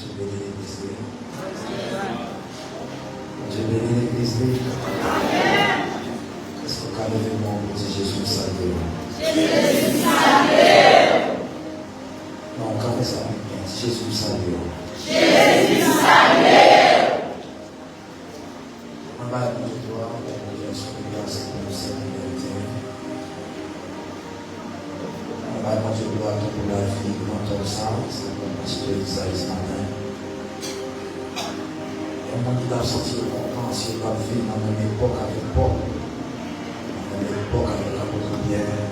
Je bénis l'église. Je bénis l'église. Est-ce que quand le monde dit Jésus salve? Jésus salve. Non, quand ça dit Jésus salve. Jésus salve. On va nous voir pour bien se grâce pour nous servir. On va nous voir pour la vie dans ça, c'est comme parce que Isaïe ce matin. Et on doit sentir content si on va vivre dans la même époque avec Paul, dans la même époque avec l'apôtre Pierre.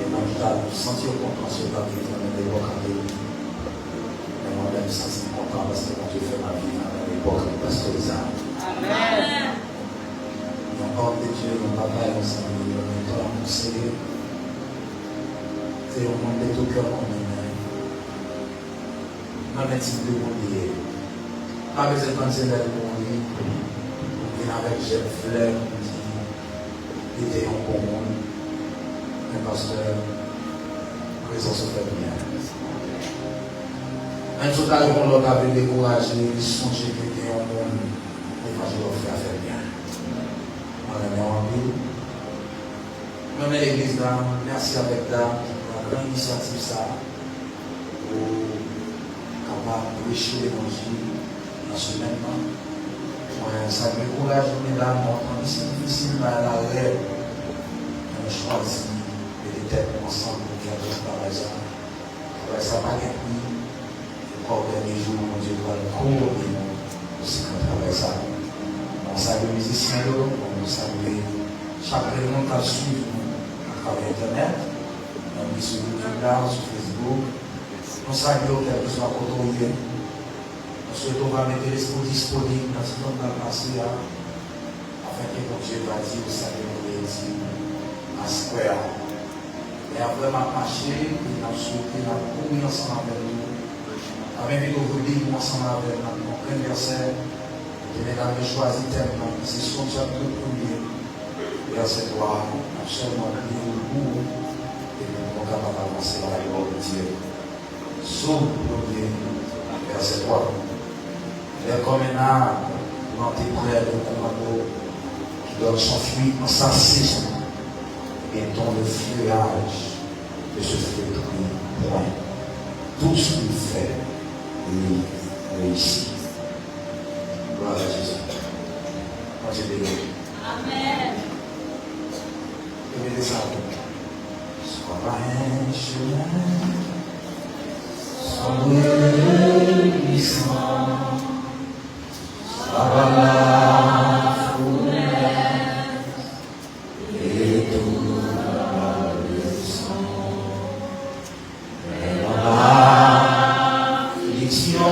Et on doit sentir content si on va vivre dans la même époque avec lui. Et moi, je me sens content parce que quand je fais ma vie dans la même époque avec Pasteur Isaac. Amen. Donc, hors de Dieu, mon papa et mon Seigneur, mon temps, mon Seigneur. C'est au monde de tout cœur qu'on aime. Dans le type de mon billet. Pas besoin de penser à mon lit. On vient avec Jeff Fleur, qui était en commun. Un pasteur, présence se fait bien. Un jour, on leur avait découragé, songer que était en monde. L'évangile offert à faire bien. On a mis en ville. Même l'église là, merci avec la grande initiative ça. Pour capable de prêcher l'évangile dans ce même temps. Ça me décourage, mesdames, on c'est difficile, mais à la règle, on choisit de têtes ensemble pour faire ce travail. Ça va pas être mis. Au dernier jour, mon Dieu va le courir aussi qu'on travaille ça. On salue les musiciens, on salue chaque élément qui suit à travers Internet, on est sur YouTube, sur Facebook. On salue quel que soit le côté. On souhaite qu'on va mettre l'esprit disponible dans ce temps de la passé afin que mon Dieu va dire au salut à Square. Et après ma marché, il a souhaité la courir ensemble avec nous. Avec aujourd'hui, ensemble avec notre anniversaire, que mesdames ont choisi tellement, c'est son chapitre premier, verset 3, absolument prier au bout, et nous sommes capables d'avancer dans la gloire de Dieu. Son premier, verset 3. Il est comme un arbre planté près de commando qui donne son fruit en sa saison, et dont le feuillage de ce fruit point. Tout ce qu'il fait, lui réussit. Gloire à Jésus. Moi, je bénis. Amen. Je vais descendre. Sois pas un chemin, sois glissant, sois la fournaise, et tout le sang. Mais dans l'affliction,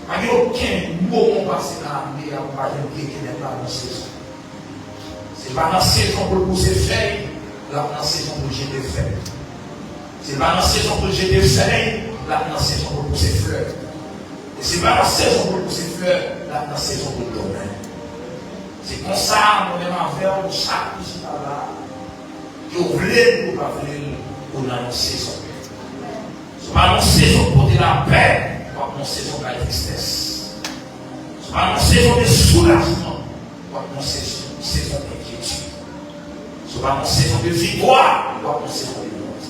Il n'y a aucun moment passé dans l'année à pas qui n'est pas dans la saison. Ce n'est pas dans la saison pour pousser feuilles, là dans la saison pour jeter feuilles. Ce n'est pas dans la saison pour jeter feuilles, là dans la saison pour pousser fleurs. Et ce n'est pas dans la saison pour pousser fleurs, là dans la saison pour donner. C'est comme ça, nous-mêmes avec chaque petit là, que vous voulez ou pas voulez, on a une saison. Ce n'est pas une saison pour de la paix. Pas une saison de la tristesse. Ce n'est pas une saison de soulagement. Pas une saison d'inquiétude. Ce n'est pas une saison de victoire. Pas une saison de honte.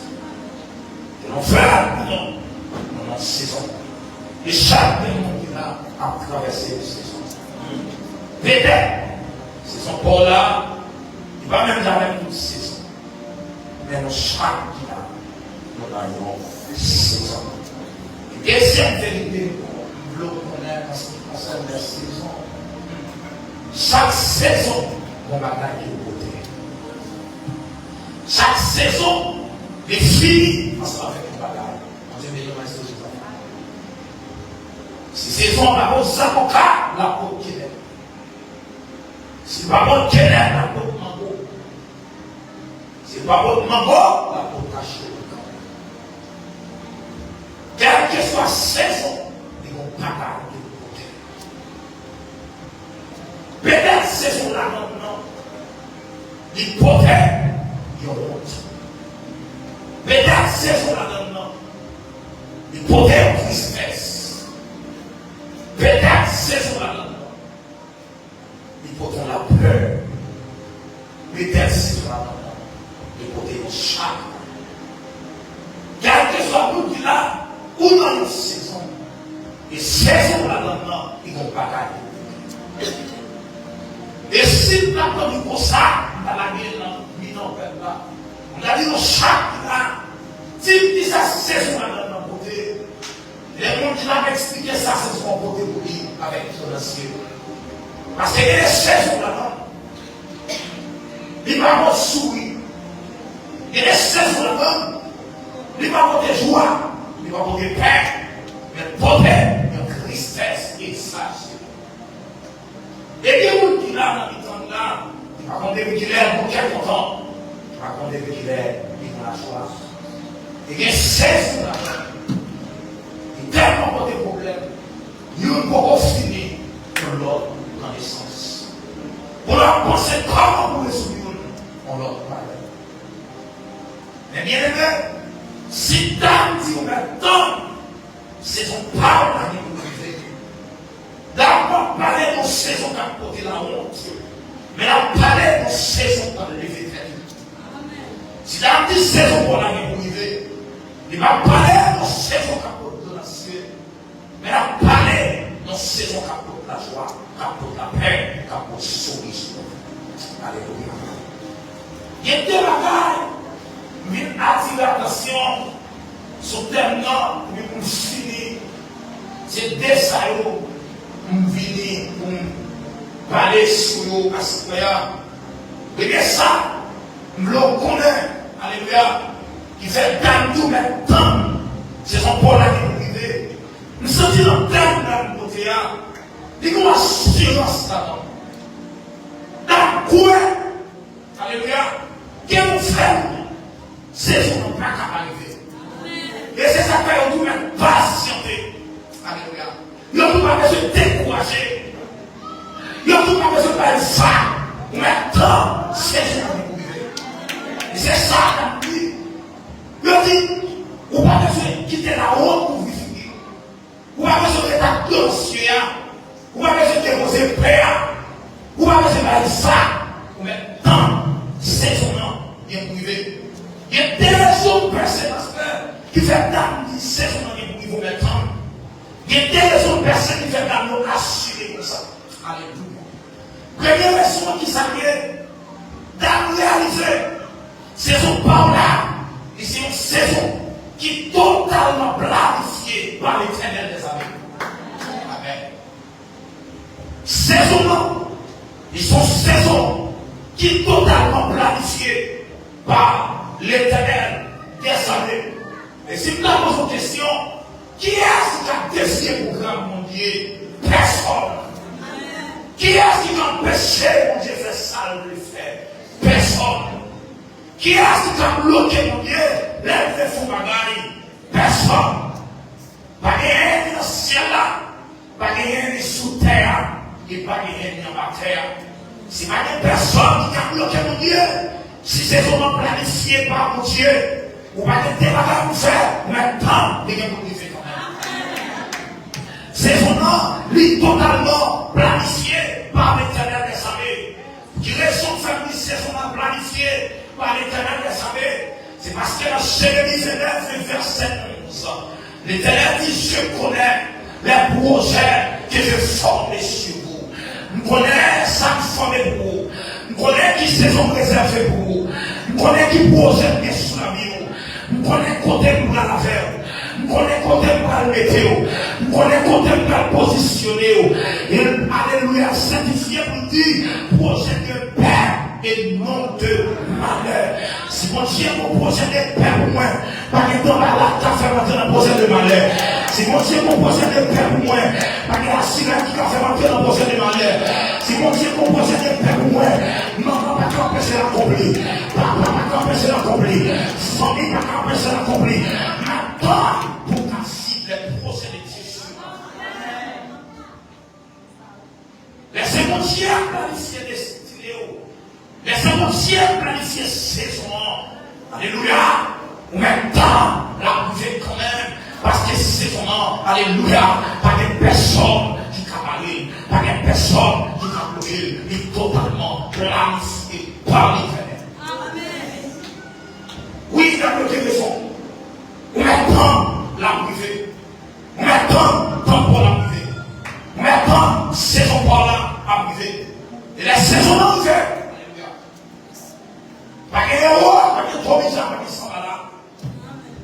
Et l'on fait non. Une saison. Et chaque monde qui a traversé une saison. Peut-être, saison pour là, il va même la même saison. Mais nous, chaque qui a, nous avons une saison. Deuxième vérité, nous voulons connaître en ce qui concerne la saison. Chaque saison, on va gagner au côté. Chaque saison, les filles, ensemble avec une bagaille. On dit, mais il y a un saison. Si saison, on va aux avocats, la peau qui est. Si pas bon qui est, la peau de mango. Si pas bon de mango, la peau cachée. Quelle que soit la saison, ils vont pas garder de côté. Peut-être saison là maintenant, ils protègent, ils ont honte. Peut-être saison là maintenant, ils protègent la tristesse. Peut-être saison là maintenant, ils protègent la peur. Peut-être saison là maintenant, ils protègent le chagrin. Quel que soit le qui là, ou dans une saison, et saison là-dedans, ils ne vont pas gagner. Et si nous avons dit comme ça, dans la guerre, on a dit dans chaque là, si ça saison là-dedans, côté, les gens qui l'ont expliqué ça, c'est son côté pour lui, avec son ancien. Parce qu'il y a des saisons là-dedans, il va avoir sourire. Il y a des saisons là-dedans, il va avoir des joies. Il va avoir des paix, mais problème, une tristesse exagérée. Et il y a des gens qui là, dans le temps là, il va compter qu'il est bon, qu'il est content. Il va compter qu'il est dans la joie. Et il y a 16 là, il y a tellement pas de problèmes. Il ne peut pas finir pour l'autre dans les sens. Pour leur penser comment pour résoudre, on leur parle. Mais bien aimé, si dame dit au maintenant, c'est son parole à nous priver. D'abord parler de saison qui a porté la honte, mais la parler de saison qui a levé tête. Si dame dit saison pour la nous priver, il va parler de saison qui a porté la ciel, mais la parler de saison qui a porté la joie, qui a porté la paix, qui a porté le sourire. Alléluia. Il y a des bagailles. Mais attirer l'attention sur terminant pour nous finir. C'est des salauds pour nous venir, pour nous parler sur nous, parce que et bien ça, nous le connaissons, alléluia, qui fait dans tout maintenant, c'est son pôle à qui nous vivons. Nous sommes dans le terme de notre côté, il y a une assurance là-dedans. Dans quoi, alléluia, qui nous fait. C'est ce qu'on n'a pas qu'à arriver. Et c'est ça qu'on doit patienter. Alléluia. Il ne faut pas se décourager. Il ne faut pas se faire ça. Maintenant, c'est ce qu'on doit vivre. Et c'est ça qu'on dit. Il dit, on ne va pas se quitter la honte pour vivre. On ne va pas se mettre à conscience. On ne va pas se déposer père. On ne va pas se faire ça. Maintenant, c'est ce qu'on doit vivre. Il y a des raisons personnelles qui font d'âme qui sait son niveau maintenant. Il y a des raisons personnelles qui font d'âme nous assurer comme ça. Alléluia. Première raison qui s'appelle d'âme réalisée. Saison par là. Et c'est une saison qui est totalement planifiée par l'Éternel des armées. Amen. Saison, ils sont saisons qui est totalement planifiée par l'Éternel des armées. Et si nous avons une question, qui est-ce qui a décidé le programme mondial Personne. Qui est-ce qui t'a empêché, mon Dieu, de faire ça, de le faire? Personne. Qui est-ce qui t'a bloqué, mon Dieu, lève les fous bagailles? Personne. Pas rien dans le ciel là, pas rien sous terre, et pas rien dans la terre. Si pas une personne qui t'a bloqué, mon Dieu, si c'est vraiment planifié par mon Dieu, ou pas de débat à vous faire, maintenant, il y a pour vous faire quand même. C'est vraiment, lui, totalement planifié par l'Éternel des armées. Qui raison de famille, c'est vraiment planifié par l'Éternel des armées. C'est parce que dans Jérémie 29, verset 11, l'Éternel dit, je connais les projets que je formé sur vous. Je connais ça qui formé pour vous. Je connais qui saison réservée pour vous. Je connais qui projet bien sur la vie. Je connais côté pour la faire. Je connais côté pour la mettre. Je connais côté pour la positionner. Et alléluia, sanctifié pour dire projet de paix et non de malheur. Si mon Dieu mon projet de paix pour moi, pas que dans la café rentrer dans le projet de malheur. Si mon Dieu mon projet de paix pour moi, pas que la cigarette qui fait rentrer dans le projet de malheur. Si mon Dieu mon projet de paix pour moi, maman pas qu'empêcher l'accomplir, papa pas qu'empêcher l'accomplir, famille pas qu'empêcher l'accomplir. Maintenant, pour qu'un cible les projets de Dieu. Laissez mon Dieu planifier destiné. Laissez mon Dieu planifier saison. Alléluia. Ou même temps, la bouger quand même. Parce que saison, alléluia, pas de personne qui a parlé, pas de personne qui a bloqué, il est totalement planifié par l'Éternel. Amen. Oui, il a bloqué le son. Ou même temps, la bouger. Ou même temps pour la bouger. Ou même temps, saison par là, à bouger. Et la saison à bouger. Pas de héros, pas de provision, pas de sang là.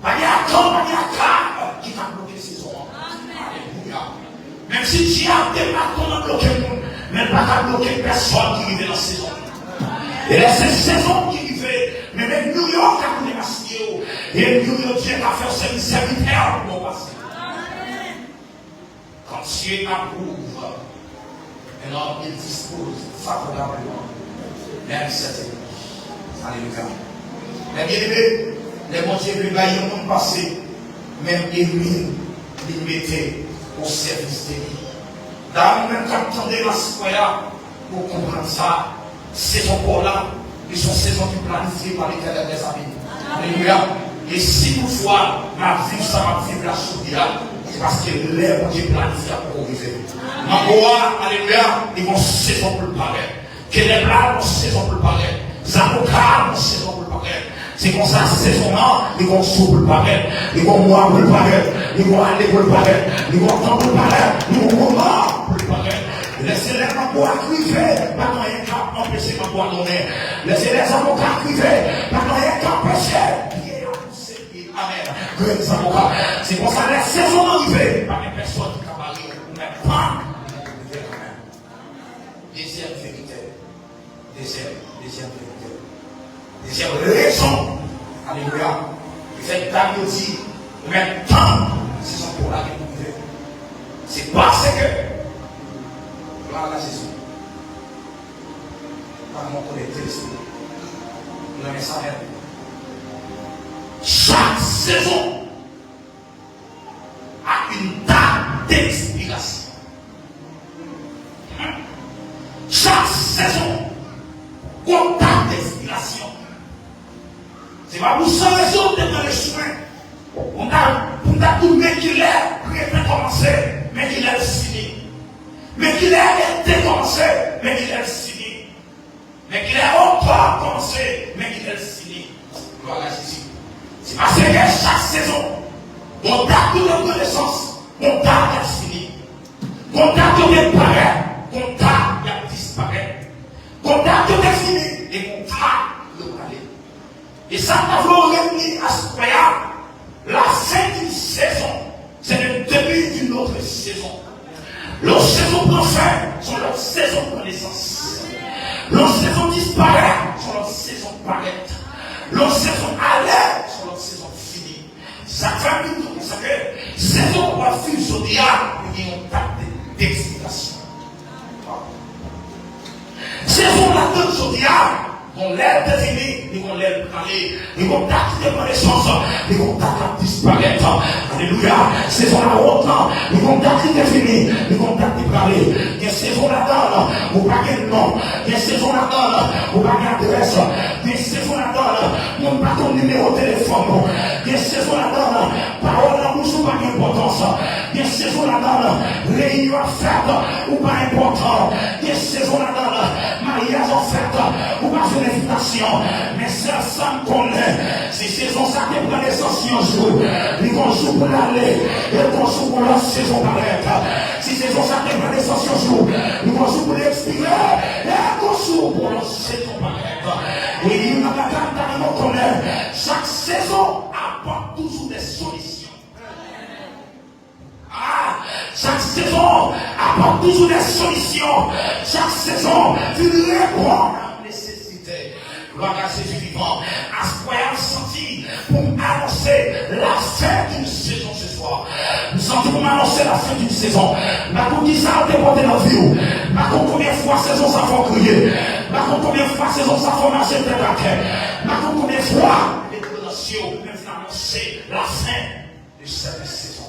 Pas de attente, pas de attente qui t'a bloqué ces hommes. Alléluia. Même si Dieu a des bâtons bloqué le monde, mais pas qu'à bloquer personne qui vivait dans ces hommes. Et là, c'est ces hommes qui vivaient, mais même New York a connu la cieux. Et New York, Dieu a fait ce serviteur pour nous passer. Quand Dieu approuve, alors il dispose favorablement, même cette église. Alléluia. Les bien-aimés, les bons dieux lui baillent au monde passé, même Émile, il mettait au service de lui. Dans le même temps, attendez la citoyen pour comprendre ça. Saison pour là, ils sont saisons qui planifiées par l'Éternel des amis. Alléluia. Et si toutefois, ma vie, ça va vivre la soudia, c'est parce que l'air qui est planifié pour vivre. Alléluia, ils vont saison pour le paraître. Que les blagues vont saison pour le paraître. Les avocats vont saison pour le paraître. C'est comme ça, saisonnement, ils vont souffrir pour le paraître. Ils vont mourir pour le paraître. Ils vont aller pour le paraître. Ils vont entendre pour le paraître. Ils vont mourir pour le paraître. Laissez-les avocats criver, pas qu'on ait qu'à empêcher ma boîte d'honneur. Laissez les avocats criver, pas qu'on ait qu'à empêcher. Amen. Les avocats, c'est pour ça, les saisons arrivées, pas une personne qui a parlé, mais pas. Deuxième vérité. Deuxième vérité. Deuxième raison. Alléluia. Il fait Daniel dit, même temps, c'est son pour la république. C'est parce que, voilà la saison. Par mon connecté l'esprit. Vous avez ça même. Chaque saison a une date d'expiration. Chaque saison a une date d'expiration. C'est pas pour ça raison de dans le chemin. On a tout mais qu'il est prêt à commencer, mais qu'il est fini. Mais qu'il est arrêté commencé, mais qu'il est fini. Mais qu'il est encore commencé, mais qu'il est fini. Voilà Jésus. C'est parce que chaque saison, on date de reconnaissance, on date de fini. On date de paraître, on date de disparaître. On date de fini et on date de aller. Et ça va vous revenir à ce croyable. La fin d'une saison, c'est le début d'une autre saison. Leurs saisons prend fin sont leurs saisons de connaissance. Leurs saisons disparaissent sont leurs saisons paraître. Leurs saisons allaient sont leurs saisons finies. Chaque famille nous consacre saison pour la fille zodiaque, il y a une date d'expiration. entendre ce diable. On l'aide définie, ils vont l'aide parler, ils vont tacter dans les sens, ils vont tacter disparaître. Alléluia. Saison la route là, ils vont tacter définie, ils vont tacter parler. Il y a saison là-dedans, ou pas de nom. Il y a saison là-dedans, ou pas d'adresse. Il y a saison là-dedans, ou pas ton numéro de téléphone. Il y a saison là-dedans, parole en bouche ou pas d'importance. Il y a saison là-dedans, réunion à faire ou pas important. Il y a saison là-dedans, mariage en fait ou pas une invitation. Mais ça, ça me connaît. Si saison ça qui prend l'essentiel jour, ils vont jouer pour l'aller et ils vont jouer pour la saison paraître. Si saison ça qui prend l'essentiel jour, ils vont jouer pour l'expirer et ils vont jouer pour la saison paraître. Et il y a la carte qu'on connaît. Chaque saison apporte toujours des solutions. Chaque saison apporte toujours des solutions. Chaque saison, tu réponds à la nécessité. Gloire à Jésus vivant. À ce point, on senti pour annoncer la fin d'une saison ce soir. Nous sentons pour annoncer la fin d'une saison. Ma qui ça a déporté dans la vie. Ma combien de fois saison ça faut crier. Ma combien de fois saison ça faut marcher tête à tête. Ma combien de fois les relations peuvent annoncer la fin de cette saison.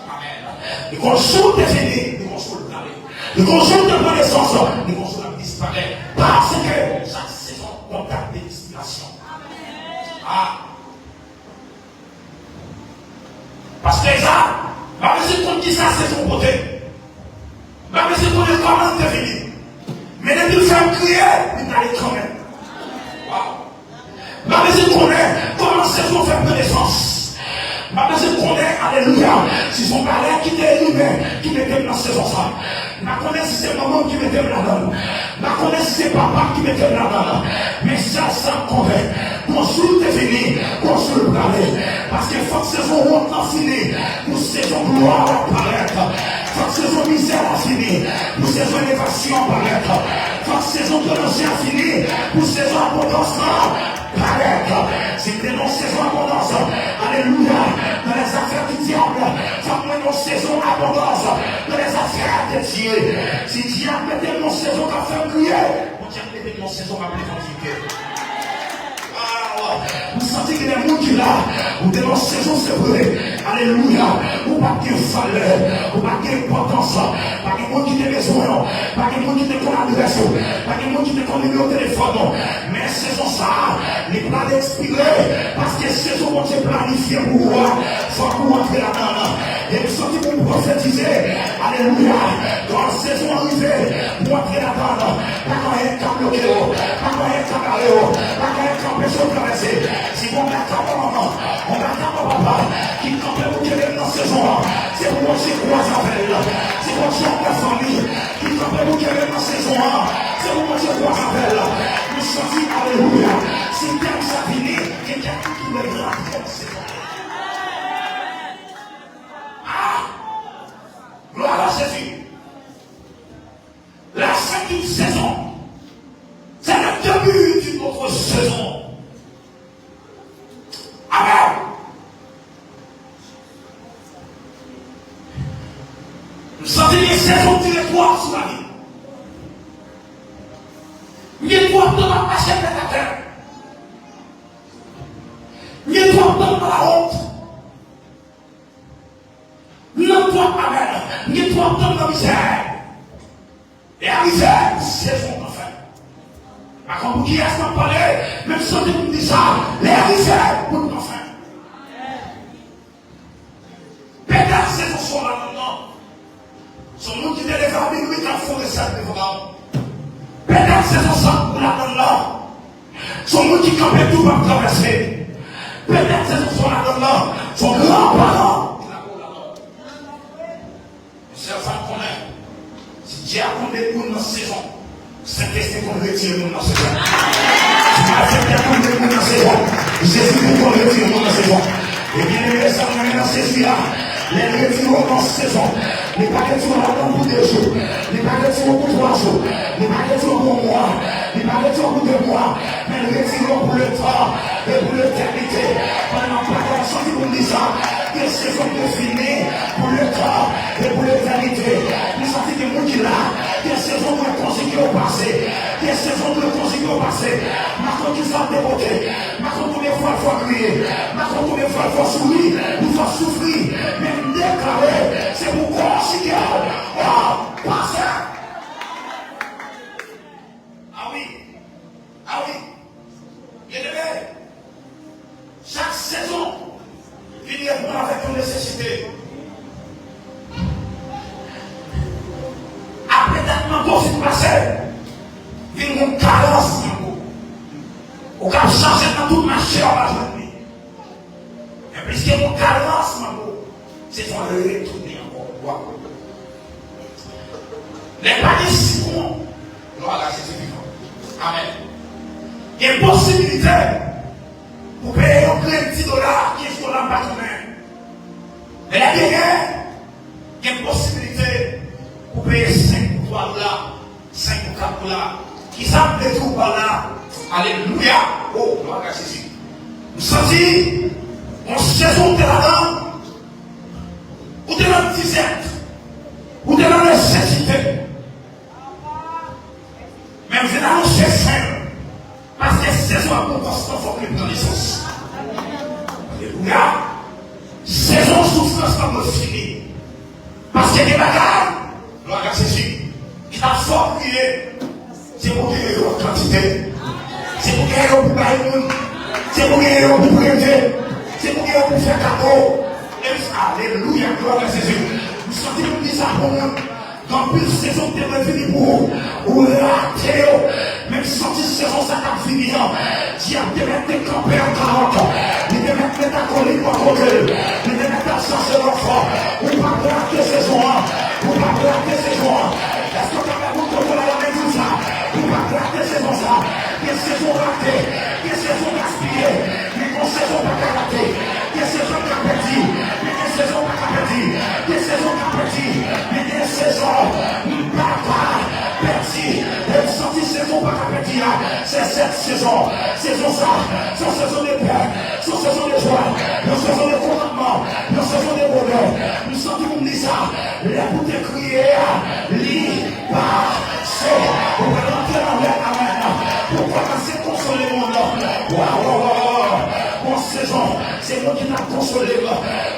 Amen. Les conjoints définis, les conjoints de parler. Les conjoints de connaissance, les conjoints de disparaître. Parce que chaque saison contacte des inspirations. Parce que ça, ma musique qu'on dit ça, c'est son côté. Ma musique qu'on est comment définir. Mais depuis le faire crier, il allait quand même. Ma musique qu'on est comment saison faire connaissance. Ma personne connaît, alléluia, si son palais qui était humain, qui mettait dans saison ça. Ma connaît si c'est maman qui mettait là-dedans. Ma connaît si c'est papa qui mettait là-dedans. Mais ça connaît. Construire est fini, construire le palais. Parce que faut que saison honte a fini, pour saison gloire apparaître. Faut que saison misère a fini, pour saison élévation apparaître. Faut que saison de a fini, pour saison abondance paraître. Si tu es dans saison abondance, alléluia. Dans les affaires du diable, faut que nos saisons abondance. Dans les affaires de Dieu, si diable mettait nos saisons à faire crier, mon diable mettait nos saisons à planifier. Vous sentez qu'il y a des gens qui là, ou des nos saisons c'est vrai, alléluia, ou pas de valeur, ou pas d'importance, pas de gens qui te besoin, pas de gens qui te connaissent l'adresse, pas de gens qui te connaissent le téléphone, mais saison ça, les plans d'expirer, parce que saison vont te planifier pour voir, faut qu'on entre là-dedans, et vous sentez pour prophétiser, alléluia, quand la saison arrive, pour entrer là-dedans, pas quand il y a un camp bloqué, pas quand il y a un camp arrêté, pas quand il y a un camp péché traversé. Si on a un maman, on a un papa qui campait pour qu'elle ait dans cette saison, c'est pour moi qui croise avec elle. C'est pour moi qui a famille qui campait pour qu'elle ait dans cette saison, c'est pour moi qui croise avec elle. Nous sommes alléluia. Si t'aimes ça finit, quelqu'un qui me grave dans cette saison. Gloire à Jésus. La cinquième saison, c'est le début d'une autre saison. Amen. Nous sentons les saisons directoires sur la vie. Mieux toi de la passer de la terre. Mieux toi de la honte. Mieux toi, amen. Mieux toi de la misère. Et la misère, saison d'enfer. Par contre, vous qui est-ce qu'on parlait, même si on dit ça, les misères, pour nous enfin. Peut-être c'est son soir là-dedans. Son nom qui était les familles, lui, qui a fondé ça devant. Peut-être c'est son sang là-dedans. Son nom qui campait tout pour traverser. Peut-être c'est son soir là-dedans. Son grand-parent. C'est ça qu'on est. Si Dieu a condamné pour notre saison, c'est question qu'on retire nous dans ce temps. Tu m'as fait bien qu'on retire nous dans ce temps. Jésus pour qu'on retire nous dans ce temps. Et bien les ça on est dans ce temps. Les retirons dans ce saison. Les paquets sont là pour 2 jours. Les paquets sont pour 3 jours. Les paquets sont pour moi. Les paquets sont pour 2 mois. Mais les retirons pour le temps et pour l'éternité. Pendant pas qu'on sortit pour dire ça. Des saisons définies pour le temps et pour l'éternité. Nous sortis des mots qui là. Des saisons pour la conséquence. au passé. Il y a saison de conjuguer au passé. Maintenant qu'ils sont dévotés. Maintenant combien de fois il faut crier. Maintenant combien de fois il faut sourire. Il faut souffrir. Même déclarer. C'est pour conjuguer. Oh, passé. Ah oui. Ah oui. Il est levé. Chaque saison, il y a avec une nécessité. Après tellement beau c'est passé, il y a une carence. On va changer dans tout marché en la journée. Et puisqu'il y a une carence, c'est qu'on va retourner encore. Les paniers si bons, gloire à Jésus vivant. Amen. Il y a une possibilité pour payer un $15 qui est sur la base humaine. Mais la dernière, il y a une possibilité pour payer $5 $5 ou $4 qui savent les jours par là. Alléluia. Oh, gloire à Jésus. Nous sentons, on saison de la langue, ou de la disette, ou de la nécessité. Même je l'annonce simple. Parce que saison a pour constant faut que dans les sens. Alléluia. Saison souffrance comme fini. Parce que des bagages, gloire à Jésus, qui t'a fort prié, c'est pour gagner en quantité. C'est pour gagner pour bailler. C'est pour gagner pour prêter. C'est pour gagner pour faire cadeau. Alléluia, gloire à Jésus. Nous sentons que nous avons dans plus de saison de venir pour vous rater. Même si cette saison ça t'a fini, tu as de mettre camper en 40 ans. Tu de mettre ta colline pour côté. Tu de mettre ta chance de l'enfant. Ou pas rater saison 1. Ou pas rater saison 1. Est-ce que tu as même contrôlé la même chose ça? Ou pas rater saison ça? Des saisons ratées. Des saisons gaspillées. Des saisons pas ratées. Des saisons qui ont perdu. Des saisons pas perdu. Des saisons qui ont perdu. Des saisons pas perdu. Des saisons pas perdu. C'est cette saison. Saison ça. C'est saison de paix. C'est saison de joie. C'est saison de contentement. C'est saison de bonheur. Nous sentons comme dit ça. Les bouts de crier. On va rentrer dans l'air. Amen. Pour commencer à consoler mon nom. Bon saison, c'est moi qui t'a consolé.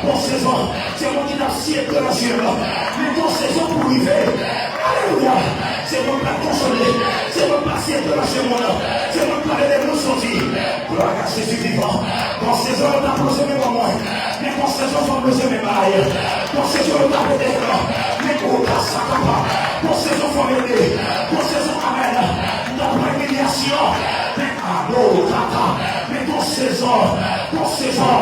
Bon saison, c'est moi qui t'a scié de la ciel. Mais bon saison pour arriver. Alléluia. C'est moi qui t'a consolé. C'est moi qui t'a scié de la ciel. C'est moi qui t'a aidé nous sortir. Gloire à Jésus vivant. Bon saison, on t'a posé mes moments. Mais bon saison, on t'a posé mes mailles. Bon saison, on t'a posé mes mailles. Mais bon saison, bon saison, on t'a posé. Bon saison, amen. Dans l'humiliation. Mais ton saison,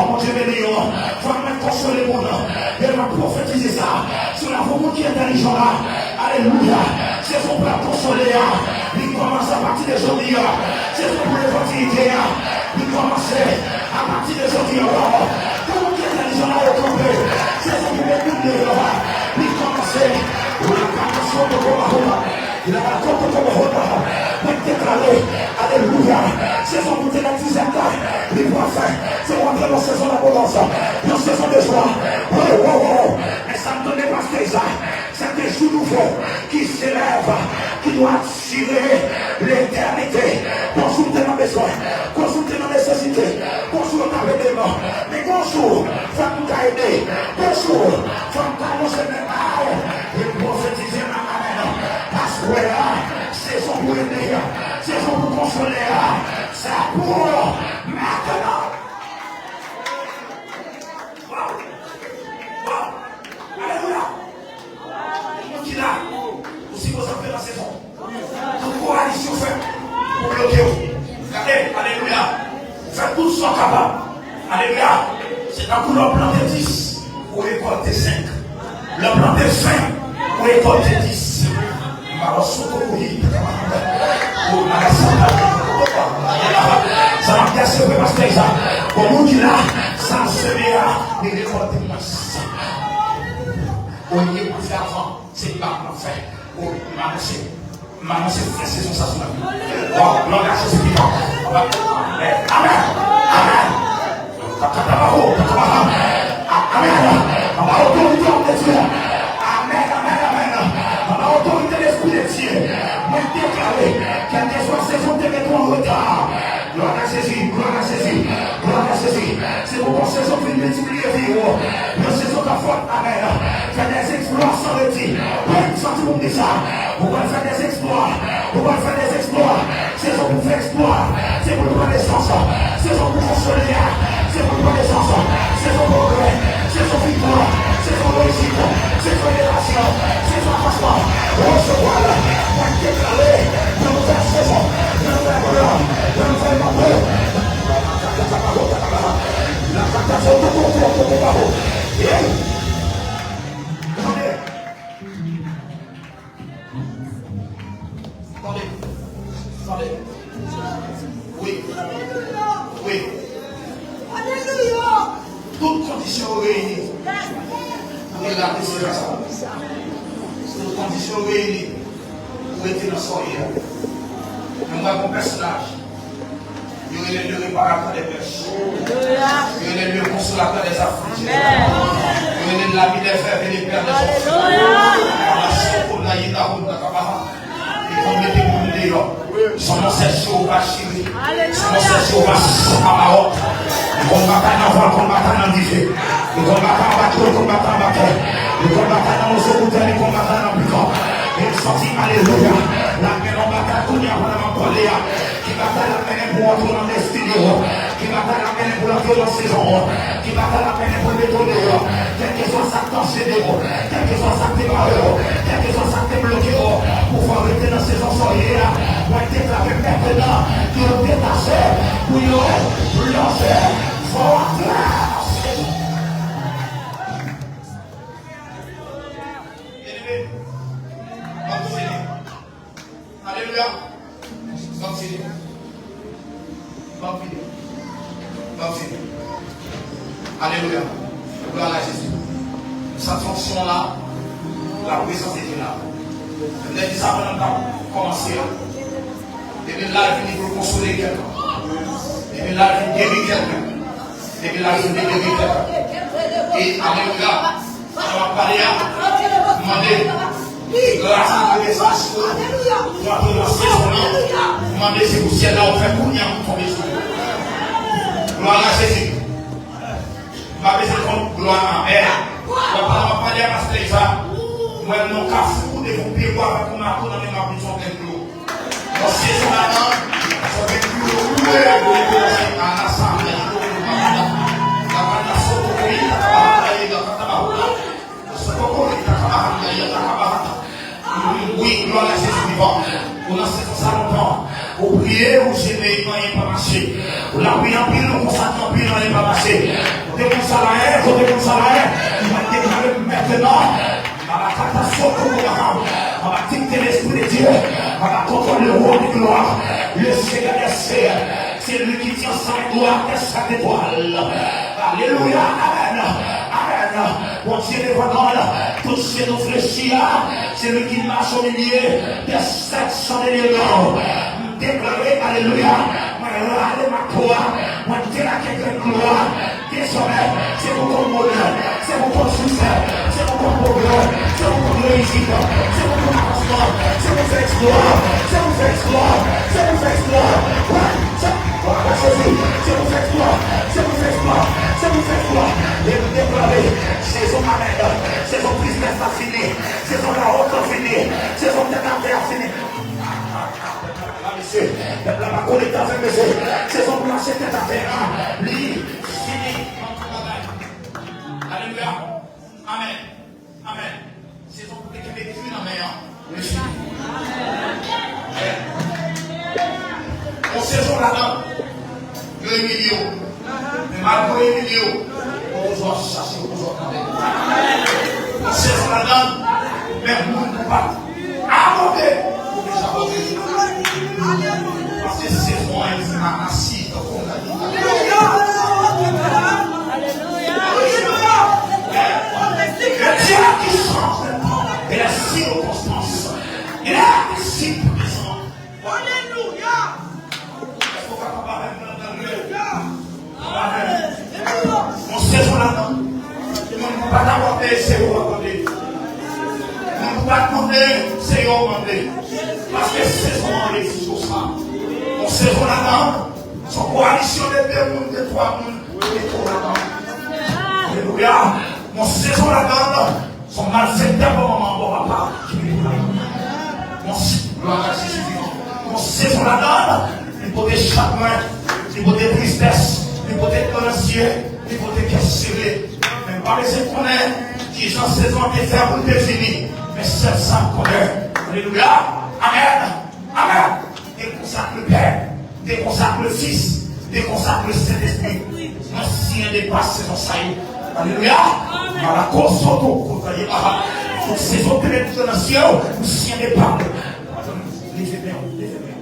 mon Dieu béni, va me consoler mon nom. Elle va prophétiser ça. Sur la voix qui est intelligent là. Alléluia. Saison pour la consoler. Il commence à partir d'aujourd'hui. Saison pour les fertilités. Il commence à partir d'aujourd'hui. Comment qui est intelligent là au campé. Saison pour les coups. Il commence pour la cantation de Roma. Il a la compte comme Roma. Il déclaré. Alléluia. Saison pour la disette. Il va faire. C'est rentrer dans la saison d'abondance. Dans la saison de joie. Mais ça ne donnait pas ça. C'est des jours nouveaux qui s'élèvent. Qui doivent tirer l'éternité. Consulter nos besoins. Consulter nos nécessités. Consulter nos événements. Mais bonjour. Femme caïdée. Bonjour. Femme caïdée. Et prophétiser ma main. Parce que saison pour aider. Saison pour consoler. C'est pour maintenant. Alléluia. Nous qui là, aussi vous avez la saison. Toute coalition fait pour bloquer. Regardez, alléluia. Faites tout ce qu'on est capable. Alléluia. C'est un coup de planter 10 pour récolter 5. Le planter 5 pour récolter 10. Ça va bien se faire parce que ça. Pour nous qui là, ça se met à récolter masse. On y est pour faire avant, c'est pas pour faire. Oh, maman, c'est fait saison ça sur la vie. Oh, l'engagement c'est vivant. Amen. Amen. Amen. Autorité de Dieu. Amen. Amen. Amen. Autorité de l'Esprit de Dieu. multiplier vie. Une saison de forte, amen. Faire des exploits sans retirer. Senti pour me dire ça. Vous allez faire des exploits. Vous allez faire des exploits. Saison pour faire exploit. C'est pour prendre naissance. Saison pour consolider. C'est pour prendre naissance. Saison pour progrès. Saison victoire. Saison réussite. Saison élévation. Saison avancement. Recevoir. Pour déclarer de nouvelles saisons. De nouvelles couleurs. De nouvelles menteurs. La captation de ton barreau. Attendez. Oui. Oui. Alléluia. Toutes conditions réunies. Regardez ça. Toutes conditions réunies. Pour être dans son hier. Nous avons un personnage. Il y a le réparateur des pêches. Il y a le consolateur des affligés. Il y a l'ami des frères et des pères des enfants. Son nom c'est Jéhovah Chiri. Son nom c'est Jéhovah Sabaoth. Le combattant en vol, le combattant en divin. Le combattant en bateau, le combattant en bateau. Le combattant dans nos écouteurs, le combattant en piquant. Et il sortit, alléluia. La main en bataille, qu'on y a vraiment parlé. Qui bataille la peine pour entrer dans les studios. Qui bataille la peine pour entrer dans ces gens. Qui bataille la peine pour le détourner. Quel que soit sa tension, quel que soit sa démarre, quel que soit sa débloqué. Pour faire arrêter dans ces gens soyez là. Pour être déclaré maintenant. Qui ont détaché. Pour y lancer. Fort. Alléluia. Alléluia. Gloire à Jésus. Cette fonction-là, la puissance est là. Nous avons dit ça pendant commencer. Et bien là, il faut consoler quelqu'un. Et bien là, il faut guérir quelqu'un. Et bien là, il faut guérir quelqu'un. Et alléluia. On va parler à demander. Grâce à Dieu, demandez si vous êtes là, on fait combien vous tombez sur vous. Gloire à Jésus. Je vais baisser contre gloire à Mère. Je vais parler à Pasteur Isa. Moi, mon cas fou de vous payer avec mon marteau dans les maisons de l'eau. Donc, si c'est là-dedans, ça fait que vous voulez à l'assemblée. La bande à sauter pour lui, la bande oui, gloire à Jésus vivant. On a fait ça longtemps. Vous priez, vous gênez, quand il n'est pas marché. Vous la priez en pile, vous consacrez en pile, quand il n'est pas marché. Vous devez comme ça là, vous devez comme ça là. Il va déclarer maintenant. Dans la catastrophe que vous avez, on va dicter l'esprit de Dieu. On va contrôler le roi de gloire. Le Seigneur des Seigneurs. C'est lui qui tient sa gloire et sa étoile. Alléluia. Amen. Mon Dieu les voit toucher nos fléchis, c'est lui qui marche au milieu des 700 éléments. Déclarer, alléluia, moi râler ma croix, moi dire à quelqu'un gloire. Désormais, c'est pour ton bonheur, c'est pour ton succès, c'est pour ton progrès, c'est pour ton réussite, c'est pour ton avancement, c'est pour faire exploit, c'est pour faire exploit, c'est pour faire exploit. C'est pour faire exploit, c'est pour faire exploit, c'est pour faire exploit. Et vous déclarez, saison amène, saison tristesse a fini, saison la honte a fini, saison tête à terre a fini. Monsieur, la collecte a fait monsieur, saison pour lâcher tête à terre, lui, fini. Alléluia. Amen. Amen. Saison pour les Québécois dans la meilleure. Monsieur. On saison là-dedans. Le milieu. Mais malgré le milieu, on doit chercher, on doit attendre. On saison là-dedans. Mais vous ne pouvez pas aborder. Vous déjà aborder. Parce que saison est assis dans ton avis. Le Dieu qui change et la circonstance. Il est ici présent. Alléluia. On saison là-dedans. On ne peut pas t'aborder, c'est vous raconter. On ne peut pas demander, c'est vous demander. Parce que saison en est sur ça. On saison là-dedans. Son coalition de 2 mondes, de 3 mondes, et trop là-dedans. Alléluia. Mon saison la donne. Son malfaiteur pour maman, pour papa. Mon saison la donne. L'hypothèque chagrin, l'hypothèque tristesse, l'hypothèque anxieux, l'hypothèque serrée. Même pas les connaître qui j'en saison des faire pour définir. Mais seul ça connaît. Alléluia. Amen. Amen. Déconsacre le Père, déconsacre le Fils, déconsacre le Saint-Esprit. L'ancien dépasse saison saillie. Alléluia. Dans la course auto, toutes ces autres de l'ancien, l'ancien dépasse. Levez bien, levez bien.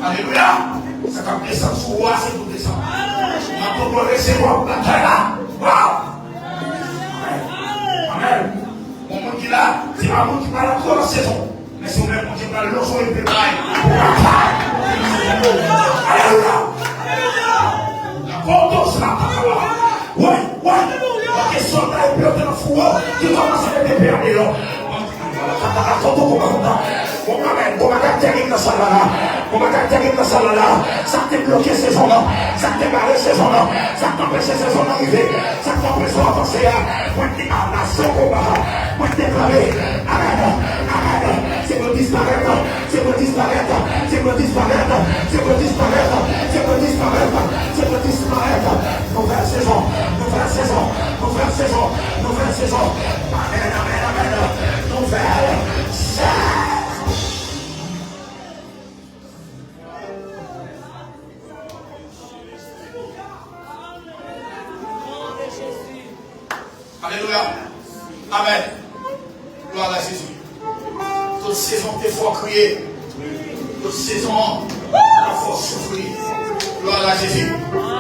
Alléluia. Ça va descendre sur moi, c'est pour descendre. On va recevoir la terre là. Waouh. Amen. Mon monde qui là, c'est pas moi qui parle encore la saison. Mais c'est vous-même qui parle le jour et le pétale. Alléluia. La porte sera pas. Oui, oui. La question est de la foi qui commence à être perdue. Ça t'a bloqué ces gens-là, ça t'a barré ces gens-là, ça t'a empêché ces gens d'arriver, ça t'a empêché d'avancer. Moi, t'es à la seconde, moi, t'es parlé. Amen. C'est pour disparaître, c'est pour disparaître, c'est pour disparaître, c'est pour disparaître, c'est pour disparaître, c'est pour disparaître. Nouvelle saison, nouvelle saison, nouvelle saison, nouvelle saison. Amen. Nouvelle saison. Alléluia. Amen. Gloire à Jésus. Toute saison, il faut crier. Toute saison, il faut souffrir. Gloire à Jésus.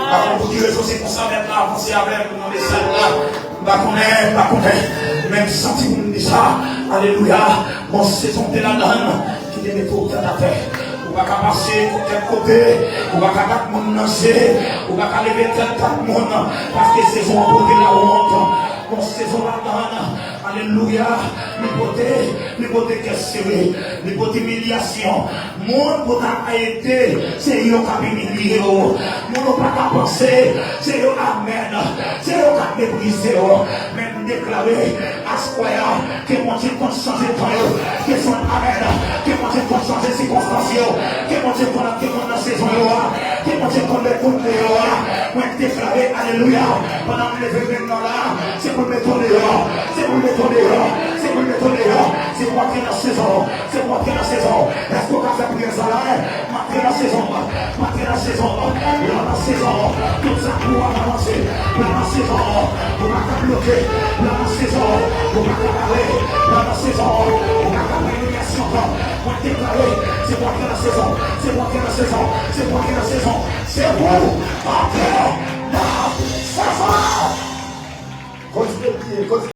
Par contre, Dieu, c'est comme ça maintenant, avancer avec le nom de celle-là. Pas connaître. Même senti déjà. Alléluia. Mon saison de la donne qui est pour ta terre. On va passer pour quel côté, on va pas mon lancer, on va pas lever tel monde, parce que c'est son pour la honte. Mon saison la donne, alléluia, les beautés qui serré, les beautés humiliation. Mon pour a été, c'est eux qui ont humilié. Mon n'a pas penser, c'est eux amen, c'est eux qui ont méprisé. Même déclaré à ce point que mon Dieu peut changer de temps, que son amen, que mon Dieu peut changer de circonstances. Que mon Dieu qu'on a dans saison, que mon Dieu qu'on a pour moi déclaré, alléluia, pendant que les événements là, c'est pour me mettre dehors, c'est pour me mettre dehors, c'est pour me mettre dehors, c'est moi qui est dans la saison, c'est moi qui est dans la saison. Est-ce qu'on va faire prier ça là? Matin la saison, matin la saison, dans la saison, tout ça pour avancer, dans la saison, on va pas bloquer, dans la saison, on va pas parler, dans la saison, on va pas faire l'illumination, moi déclaré, c'est moi qui est dans la saison, c'est moi qui est dans la saison, c'est moi qui est dans la saison, c'est vous, entrez dans la saison. Continuez de prier, continuez.